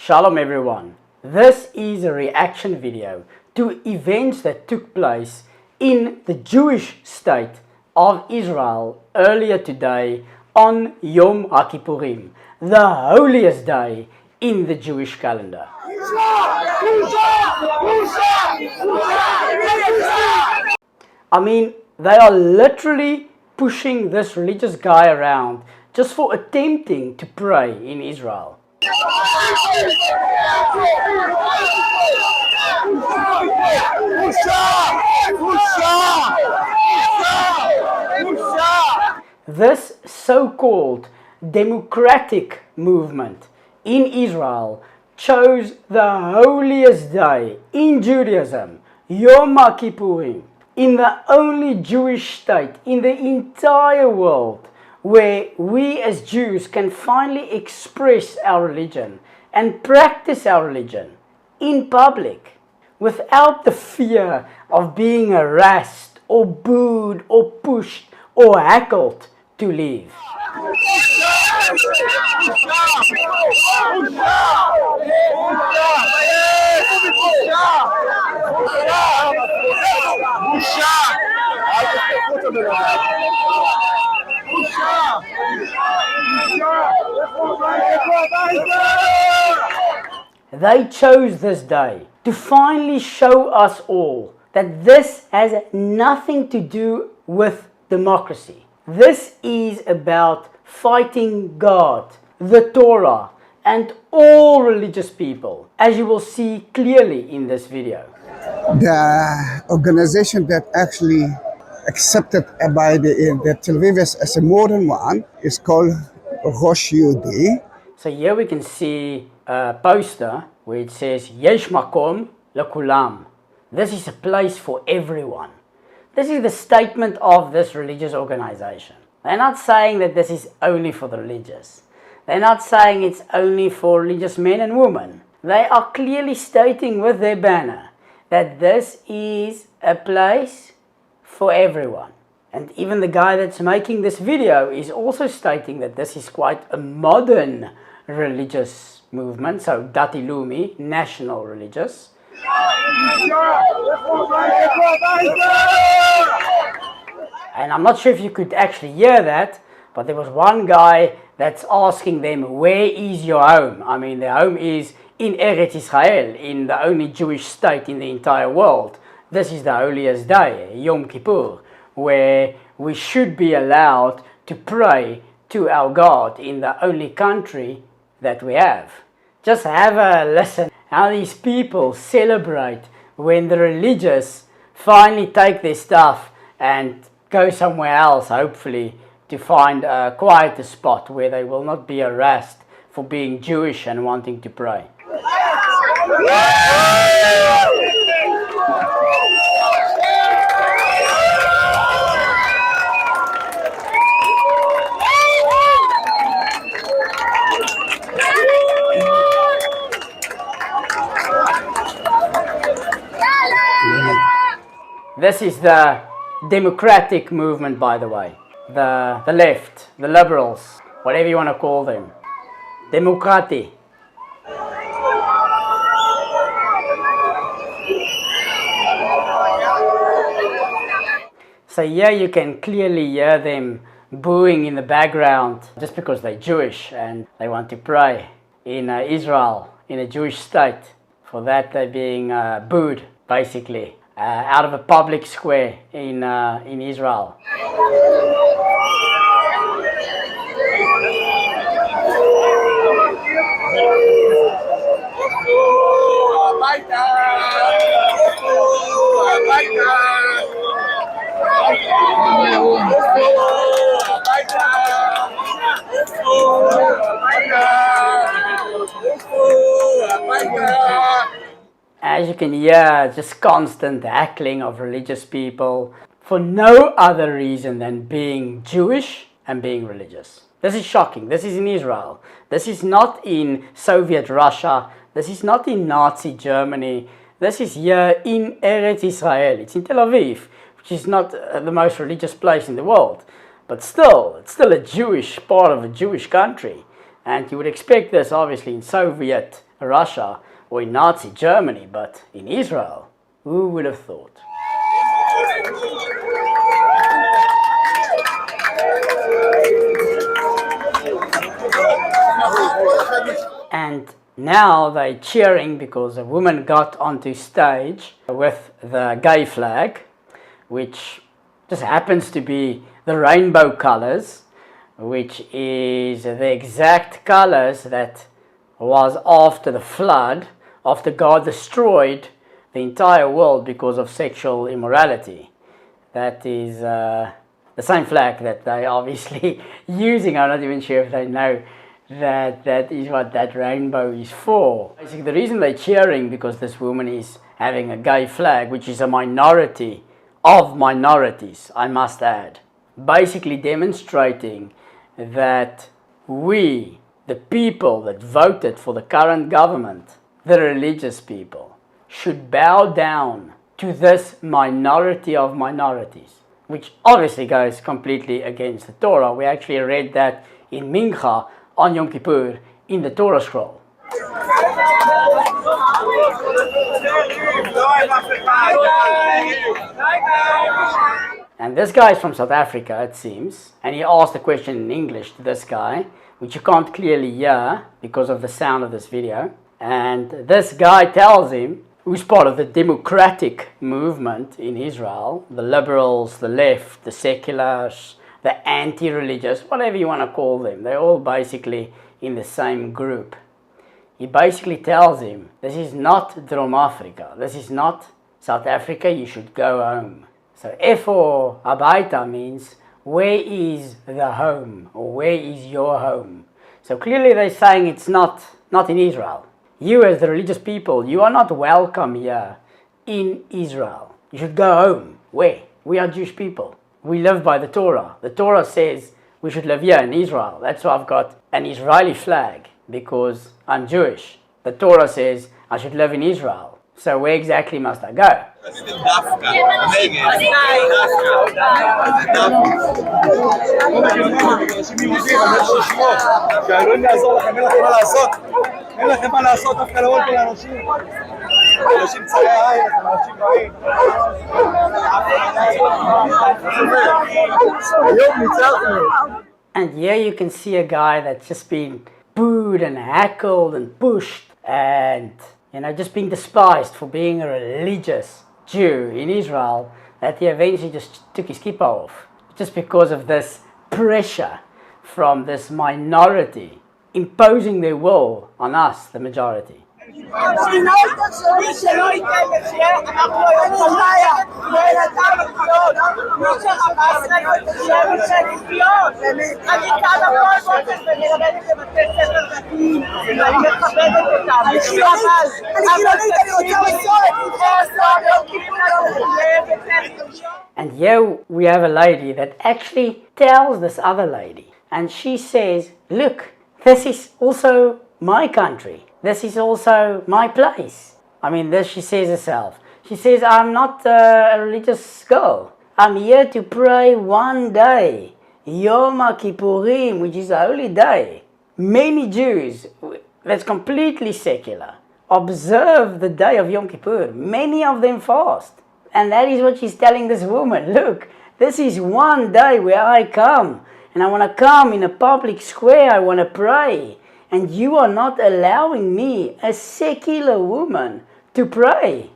Shalom everyone. This is a reaction video to events that took place in the Jewish state of Israel earlier today on Yom Kippurim, the holiest day in the Jewish calendar. I mean, they are literally pushing this religious guy around just for attempting to pray in Israel. This so-called democratic movement in Israel chose the holiest day in Judaism, Yom Kippurim, in the only Jewish state in the entire world where we as Jews can finally express our religion and practice our religion in public without the fear of being harassed or booed or pushed or heckled to leave. They chose this day to finally show us all that this has nothing to do with democracy. This is about fighting God, the Torah, and all religious people, as you will see clearly in this video. The organization that actually accepted by the Tel Aviv as a modern one is called Rosh Yehudi. So here we can see a poster where it says Yesh Makom Lekulam. This is a place for everyone. This is the statement of this religious organization. They're not saying that this is only for the religious. They're not saying it's only for religious men and women. They are clearly stating with their banner that this is a place for everyone. And even the guy that's making this video is also stating that this is quite a modern religious movement, so Dati Lumi, national religious. And I'm not sure if you could actually hear that, but there was one guy that's asking them, where is your home? I mean, their home is in Eretz Israel, in the only Jewish state in the entire world. This is the holiest day, Yom Kippur, where we should be allowed to pray to our God in the only country that we have. Just have a listen how these people celebrate when the religious finally take their stuff and go somewhere else, hopefully, to find a quieter spot where they will not be harassed for being Jewish and wanting to pray. This is the democratic movement, by the way. The left, the liberals, whatever you want to call them. Democrati. So here you can clearly hear them booing in the background just because they're Jewish and they want to pray in Israel, in a Jewish state. For that they're being booed, basically, out of a public square in Israel. As you can hear, just constant heckling of religious people for no other reason than being Jewish and being religious. This is shocking. This is in Israel. This is not in Soviet Russia. This is not in Nazi Germany. This is here in Eretz Israel. It's in Tel Aviv, which is not the most religious place in the world. But still, it's still a Jewish part of a Jewish country. And you would expect this, obviously, in Soviet Russia or in Nazi Germany, but in Israel. Who would have thought? And now they're cheering because a woman got onto stage with the gay flag, which just happens to be the rainbow colors, which is the exact colors that was after the flood, after God destroyed the entire world because of sexual immorality. That is the same flag that they are obviously using. I'm not even sure if they know that is what that rainbow is for. Basically, the reason they're cheering because this woman is having a gay flag, which is a minority of minorities, I must add. Basically demonstrating that we, the people that voted for the current government, the religious people, should bow down to this minority of minorities, which obviously goes completely against the Torah. We actually read that in Mincha on Yom Kippur in the Torah scroll. And this guy is from South Africa, it seems, and he asked a question in English to this guy, which you can't clearly hear because of the sound of this video. And this guy tells him, who's part of the democratic movement in Israel, the liberals, the left, the seculars, the anti-religious, whatever you want to call them, they're all basically in the same group. He basically tells him, this is not Drom Africa, this is not South Africa, you should go home. So Efo Abaita means, where is the home, or where is your home? So clearly they're saying it's not in Israel. You as the religious people, you are not welcome here in Israel. You should go home. Where? We are Jewish people. We live by the Torah. The Torah says we should live here in Israel. That's why I've got an Israeli flag, because I'm Jewish. The Torah says I should live in Israel. So where exactly must I go? And here you can see a guy that's just been booed and heckled and pushed and just being despised for being a religious Jew in Israel, that he eventually just took his kippah off just because of this pressure from this minority imposing their will on us, the majority. And here we have a lady that actually tells this other lady, and she says, look, this is also my country. This is also my place. I mean, this she says herself. She says, I'm not a religious girl. I'm here to pray one day, Yom Kippurim, which is a holy day. Many Jews, that's completely secular, observe the day of Yom Kippur. Many of them fast. And that is what she's telling this woman. Look, this is one day where I come. And I want to come in a public square. I want to pray. And you are not allowing me, a secular woman, to pray.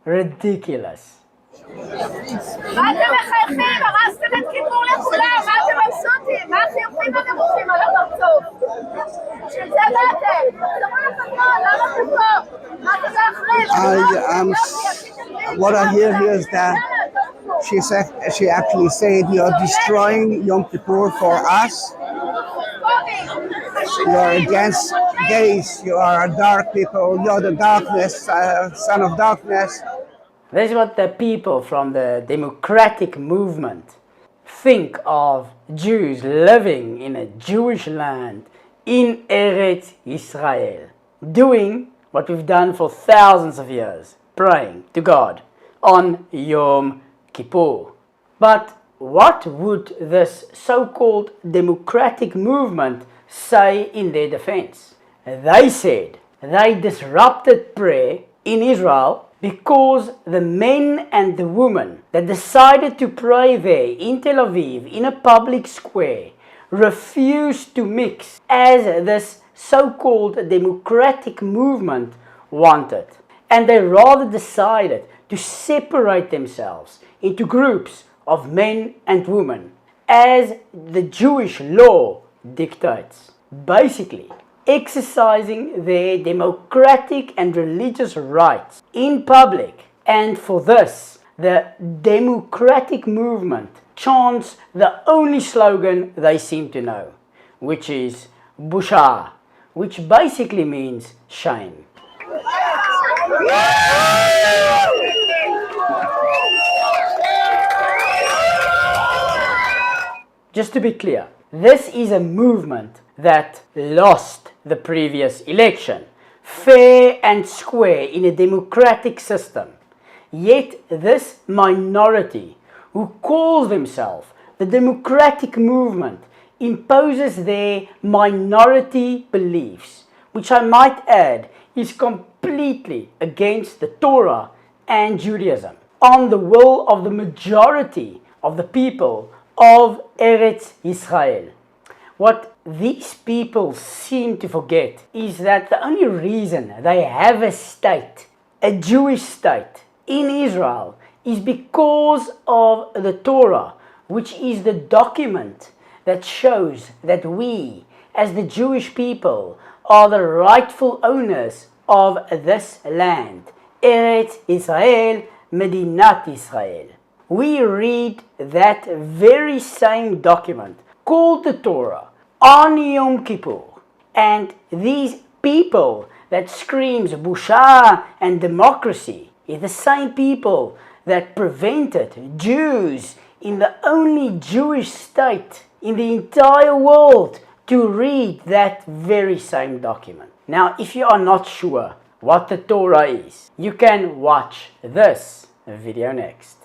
Ridiculous. What I hear here is that she actually said, you are destroying Yom Kippur for us. You are against gays, you are dark people, you are the darkness, son of darkness. This is what the people from the democratic movement think of Jews living in a Jewish land in Eretz Israel, doing what we've done for thousands of years, praying to God on Yom Kippur. But what would this so-called democratic movement say in their defense? They said They disrupted prayer in Israel because the men and the women that decided to pray there in Tel Aviv in a public square refused to mix as this so-called democratic movement wanted. And they rather decided to separate themselves into groups of men and women as the Jewish law dictates. Basically, exercising their democratic and religious rights in public. And for this, the democratic movement chants the only slogan they seem to know, which is Busha, which basically means shame. Just to be clear, this is a movement that lost the previous election, fair and square in a democratic system. Yet this minority, who calls themselves the democratic movement, imposes their minority beliefs, which I might add is completely against the Torah and Judaism, on the will of the majority of the people of Eretz Israel. What these people seem to forget is that the only reason they have a state, a Jewish state, in Israel is because of the Torah, which is the document that shows that we, as the Jewish people, are the rightful owners of this land, Eretz Israel, Medinat Israel. We read that very same document called the Torah on Yom Kippur, and these people that screams Busha and democracy is the same people that prevented Jews in the only Jewish state in the entire world to read that very same document. Now, if you are not sure what the Torah is, you can watch this video next.